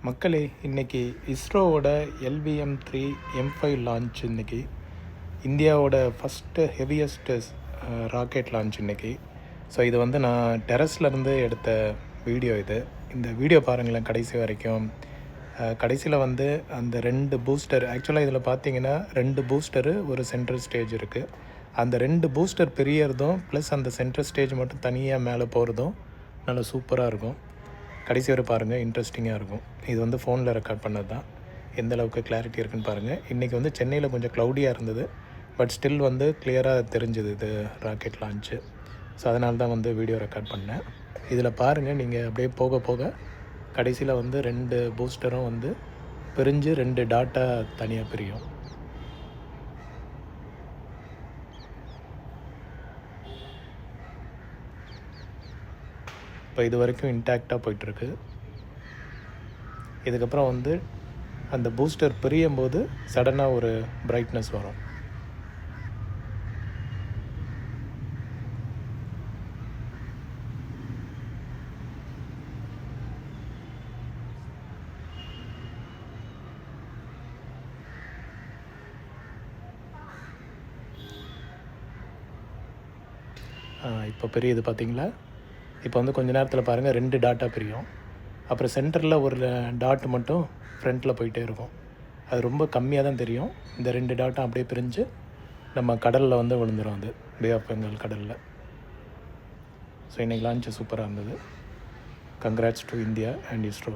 மக்களே, இன்றைக்கி இஸ்ரோவோட LVM-3 M5 launch இன்றைக்கி. இந்தியாவோட ஃபஸ்ட்டு ஹெவியஸ்ட்டு ராக்கெட் லான்ச் இன்றைக்கி. ஸோ இது வந்து நான் டெரஸ்லேருந்து எடுத்த வீடியோ இது. இந்த வீடியோ பாருங்களேன் கடைசி வரைக்கும். கடைசியில் வந்து அந்த 2 பூஸ்டர், ஆக்சுவலாக இதில் பார்த்தீங்கன்னா 2 பூஸ்டரு ஒரு சென்ட்ரல் ஸ்டேஜ் இருக்குது. அந்த 2 பூஸ்டர் பெரியறதும் ப்ளஸ் அந்த சென்ட்ரல் ஸ்டேஜ் மட்டும் தனியாக மேலே போகிறதும் நல்லா சூப்பராக இருக்கும். கடைசி வரை பாருங்கள், இன்ட்ரெஸ்டிங்காக இருக்கும். இது வந்து ஃபோனில் ரெக்கார்ட் பண்ணது தான். எந்த அளவுக்கு கிளாரிட்டி இருக்குன்னு பாருங்கள். இன்றைக்கி வந்து சென்னையில் கொஞ்சம் க்ளவுடியாக இருந்தது, பட் ஸ்டில் வந்து கிளியராக தெரிஞ்சுது இது ராக்கெட் லான்ச்சு. ஸோ அதனால தான் வந்து வீடியோ ரெக்கார்ட் பண்ணேன். இதில் பாருங்கள், நீங்கள் அப்படியே போக போக கடைசியில் வந்து 2 பூஸ்டரும் வந்து பிரிஞ்சு 2 டாட்டாக தனியாக பிரியும். இப்போ இது வரைக்கும் இன்டாக்டாக போயிட்டுருக்கு. இதுக்கப்புறம் வந்து அந்த பூஸ்டர் பிரியும் போது சடனாக ஒரு பிரைட்னஸ் வரும். இப்போ பெரியது பார்த்தீங்களா? இப்போ வந்து கொஞ்சம் நேரத்தில் பாருங்கள் 2 டாட்டா பிரியும். அப்புறம் சென்டரில் ஒரு டாட் மட்டும் ஃப்ரண்ட்டில் போயிட்டே இருக்கும். அது ரொம்ப கம்மியாக தான் தெரியும். இந்த 2 டாட்டும் அப்படியே பிரிஞ்சு நம்ம கடலில் வந்து விழுந்துடும். அது பே ஆஃப் பெங்கால் கடலில். ஸோ இன்றைக்கி லான்ச்சு சூப்பராக இருந்தது. Congrats to India and ISRO.